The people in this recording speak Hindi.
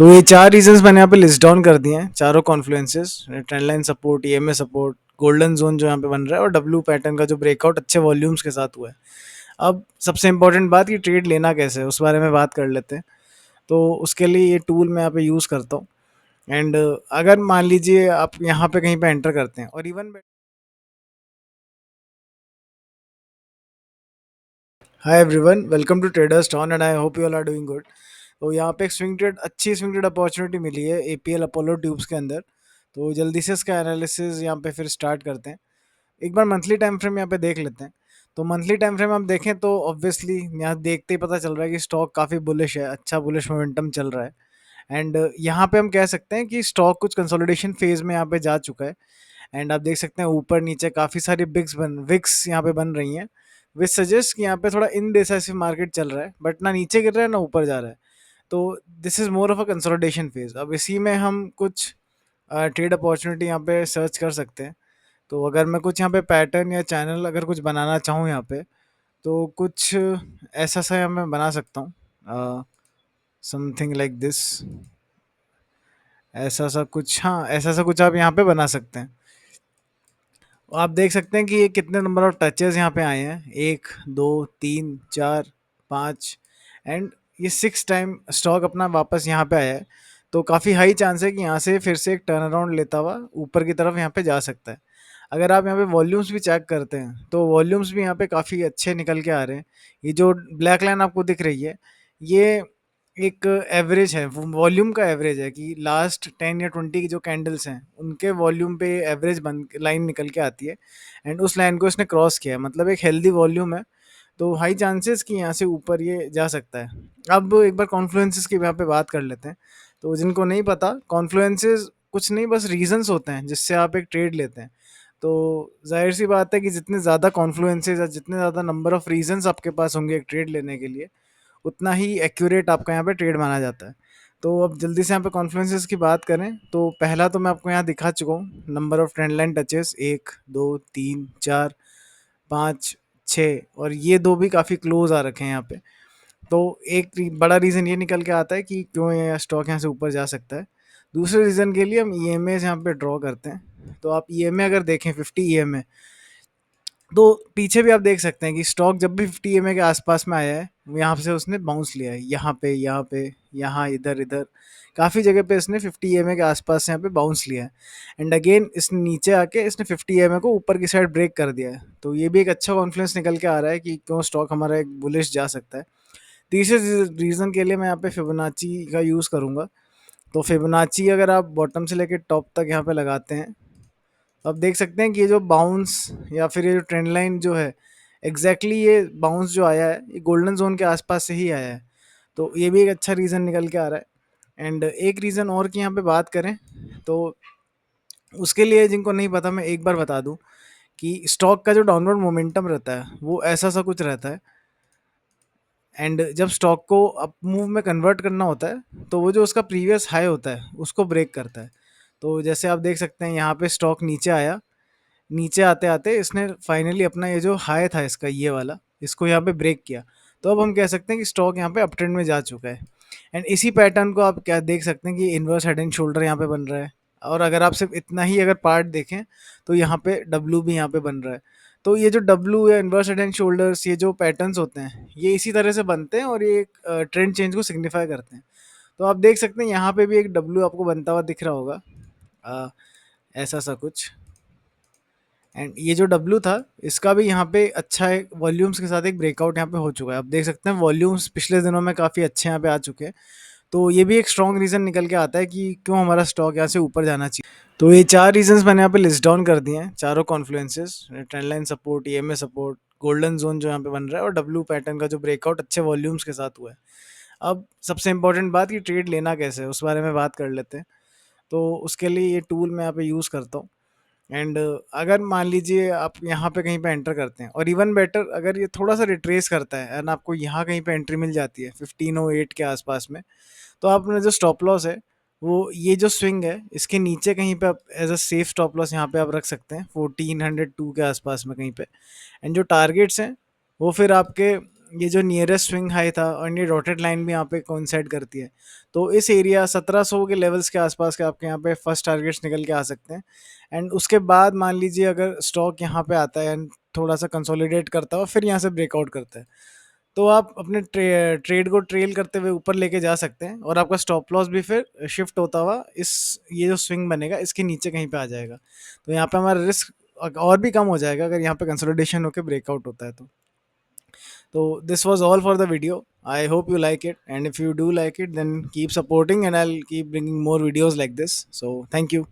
तो ये 4 रीज़न्स मैंने यहाँ पे लिस्ट डाउन कर दिए हैं, चारों confluences, trend line support, EMA support, golden zone जो यहाँ पे बन रहा है और डब्ल्यू पैटर्न का जो ब्रेकआउट अच्छे वॉल्यूम्स के साथ हुआ है। अब सबसे इम्पोर्टेंट बात कि ट्रेड लेना कैसे है, उस बारे में बात कर लेते हैं। तो उसके लिए ये टूल मैं यहाँ पे यूज़ करता हूँ एंड अगर मान लीजिए आप यहाँ पे कहीं पे एंटर करते हैं और even hi everyone, welcome to Traders Ton and I hope you all are doing good. तो यहाँ पे एक अच्छी स्विंग ट्रेड अपॉर्चुनिटी मिली है एपीएल अपोलो ट्यूब्स के अंदर। तो जल्दी से इसका एनालिसिस यहाँ पे फिर स्टार्ट करते हैं। एक बार मंथली टाइम फ्रेम यहाँ पे देख लेते हैं। तो मंथली टाइम फ्रेम हम देखें तो ऑब्वियसली यहाँ देखते ही पता चल रहा है कि स्टॉक काफ़ी बुलिश है, अच्छा बुलिश मोमेंटम चल रहा है। एंड यहाँ पे हम कह सकते हैं कि स्टॉक कुछ कंसोलिडेशन फेज में यहाँ पे जा चुका है। एंड आप देख सकते हैं ऊपर नीचे काफ़ी सारी विक्स यहाँ पे बन रही हैं, विच सजेस्ट कि यहाँ पे थोड़ा इनडिसाइसिव मार्केट चल रहा है, बट ना नीचे गिर रहा है ना ऊपर जा रहा है। तो this is more of a consolidation phase. अब इसी में हम कुछ ट्रेड अपॉर्चुनिटी यहाँ पे सर्च कर सकते हैं। तो अगर मैं कुछ यहाँ पे पैटर्न या चैनल अगर कुछ बनाना चाहूँ यहाँ पे, तो कुछ ऐसा सा मैं बना सकता हूँ, समथिंग लाइक दिस। ऐसा सा कुछ, हाँ ऐसा सा कुछ आप यहाँ पे बना सकते हैं। आप देख सकते हैं कि ये कितने नंबर ऑफ टचेस यहाँ पे आए हैं, 1 2 3 4 5 एंड ये 6 टाइम स्टॉक अपना वापस यहाँ पे आया है। तो काफ़ी हाई चांस है कि यहाँ से फिर से एक टर्न अराउंड लेता हुआ ऊपर की तरफ यहाँ पे जा सकता है। अगर आप यहाँ पे वॉल्यूम्स भी चेक करते हैं तो वॉल्यूम्स भी यहाँ पे काफ़ी अच्छे निकल के आ रहे हैं। ये जो ब्लैक लाइन आपको दिख रही है, ये एक एवरेज है, वॉल्यूम का एवरेज है कि लास्ट 10 या 20 की जो कैंडल्स हैं उनके वॉल्यूम पे एवरेज बन लाइन निकल के आती है। एंड उस लाइन को इसने क्रॉस किया है, मतलब एक हेल्दी वॉल्यूम है। तो हाई चांसेस कि यहाँ से ऊपर ये जा सकता है। अब एक बार कॉन्फ्लुएंसेस की यहाँ पे बात कर लेते हैं। तो जिनको नहीं पता, कॉन्फ्लुएंसेस कुछ नहीं बस रीजंस होते हैं जिससे आप एक ट्रेड लेते हैं। तो जाहिर सी बात है कि जितने ज़्यादा कॉन्फ्लुएंसेस या जितने ज़्यादा नंबर ऑफ रीजंस आपके पास होंगे एक ट्रेड लेने के लिए, उतना ही एक्यूरेट आपका यहाँ पे ट्रेड माना जाता है। तो अब जल्दी से यहाँ पे कॉन्फ्लुएंसेस की बात करें तो पहला तो मैं आपको यहाँ दिखा चुका हूँ, number of trend line touches 1 2 3 4 5 6, और ये दो भी काफ़ी क्लोज आ रखे हैं यहाँ पे। तो एक बड़ा रीज़न ये निकल के आता है कि क्यों ये स्टॉक यहाँ से ऊपर जा सकता है। दूसरे रीज़न के लिए हम ई एम यहाँ पे ड्रॉ करते हैं। तो आप ई अगर देखें 50 EMA, तो पीछे भी आप देख सकते हैं कि स्टॉक जब भी 50 EMA के आसपास में आया है, यहाँ से उसने बाउंस लिया है, यहाँ पे यहाँ इधर इधर काफ़ी जगह पे इसने 50 EMA के आसपास से यहाँ पे बाउंस लिया है। एंड अगेन इसने नीचे आके इसने 50 EMA को ऊपर की साइड ब्रेक कर दिया है। तो ये भी एक अच्छा कॉन्फिडेंस निकल के आ रहा है कि क्यों स्टॉक हमारा एक बुलिश जा सकता है। तीसरे रीज़न के लिए मैं यहाँ पे फिबोनाची का यूज़ करूँगा। तो फिबोनाची अगर आप बॉटम से लेकर टॉप तक यहाँ पे लगाते हैं, तो आप देख सकते हैं कि ये जो बाउंस या फिर ये जो ट्रेंड लाइन जो है, ये बाउंस जो आया है ये गोल्डन जोन के आसपास से ही आया है। तो ये भी एक अच्छा रीज़न निकल के आ रहा है। एंड एक रीज़न और की यहाँ पे बात करें तो उसके लिए जिनको नहीं पता मैं एक बार बता दूं कि स्टॉक का जो डाउनवर्ड मोमेंटम रहता है वो ऐसा सा कुछ रहता है। एंड जब स्टॉक को अप मूव में कन्वर्ट करना होता है तो वो जो उसका प्रीवियस हाई होता है उसको ब्रेक करता है। तो जैसे आप देख सकते हैं यहाँ पे स्टॉक नीचे आया, नीचे आते आते इसने फाइनली अपना ये जो हाई था इसका ये वाला, इसको यहाँ पे ब्रेक किया। तो अब हम कह सकते हैं कि स्टॉक यहाँ पे अप ट्रेंड में जा चुका है। एंड इसी पैटर्न को आप क्या देख सकते हैं कि इन्वर्स हेड एंड शोल्डर यहाँ पे बन रहा है। और अगर आप सिर्फ इतना ही अगर पार्ट देखें तो यहाँ पे डब्लू भी यहाँ पे बन रहा है। तो ये जो डब्लू या इन्वर्स हेड एंड शोल्डर्स, ये जो पैटर्न्स होते हैं ये इसी तरह से बनते हैं और ये एक ट्रेंड चेंज को सिग्निफाई करते हैं। तो आप देख सकते हैं यहाँ पे भी एक डब्लू आपको बनता हुआ दिख रहा होगा, अ, ऐसा सा कुछ। एंड ये जो डब्लू था इसका भी यहाँ पे अच्छा एक वॉल्यूम्स के साथ एक ब्रेकआउट यहाँ पे हो चुका है। आप देख सकते हैं वॉल्यूम्स पिछले दिनों में काफ़ी अच्छे यहाँ पे आ चुके हैं। तो ये भी एक स्ट्रॉन्ग रीज़न निकल के आता है कि क्यों हमारा स्टॉक यहाँ से ऊपर जाना चाहिए। तो ये 4 रीजंस मैंने यहाँ पे लिस्ट डाउन कर दिए हैं, चारों confluences, trend line support, EMA support, golden zone जो यहाँ पे बन रहा है और डब्लू पैटर्न का जो ब्रेकआउट अच्छे वॉल्यूम्स के साथ हुआ है। अब सबसे इंपॉर्टेंट बात कि ट्रेड लेना कैसे है उस बारे में बात कर लेते हैं। तो उसके लिए ये टूल मैं यहाँ पे यूज़ करता हूँ। एंड अगर मान लीजिए आप यहाँ पे कहीं पे एंटर करते हैं और इवन बेटर अगर ये थोड़ा सा रिट्रेस करता है एंड आपको यहाँ कहीं पे एंट्री मिल जाती है 1508 के आसपास में, तो आपने जो स्टॉप लॉस है वो ये जो स्विंग है इसके नीचे कहीं पे आप as a safe stop loss यहाँ पे आप रख सकते हैं 1402 के आसपास में कहीं पे। एंड जो टारगेट्स हैं वो फिर आपके ये जो नियरेस्ट स्विंग हाई था और ये डॉटेड लाइन भी यहाँ पे कोइंसाइड करती है। तो इस एरिया 1700 के लेवल्स के आसपास के आपके यहाँ पे फर्स्ट टारगेट्स निकल के आ सकते हैं। एंड उसके बाद मान लीजिए अगर स्टॉक यहाँ पे आता है एंड थोड़ा सा कंसोलिडेट करता है और फिर यहाँ से ब्रेकआउट करता है, तो आप अपने ट्रेड को ट्रेल करते हुए ऊपर लेके जा सकते हैं और आपका स्टॉप लॉस भी फिर शिफ्ट होता हुआ इस ये जो स्विंग बनेगा इसके नीचे कहीं पे आ जाएगा। तो यहाँ पे हमारा रिस्क और भी कम हो जाएगा अगर यहाँ पे कंसोलिडेशन होकर ब्रेकआउट होता है तो। So this was all for the video. I hope you like it, and if you do like it, then keep supporting and I'll keep bringing more videos like this. So thank you.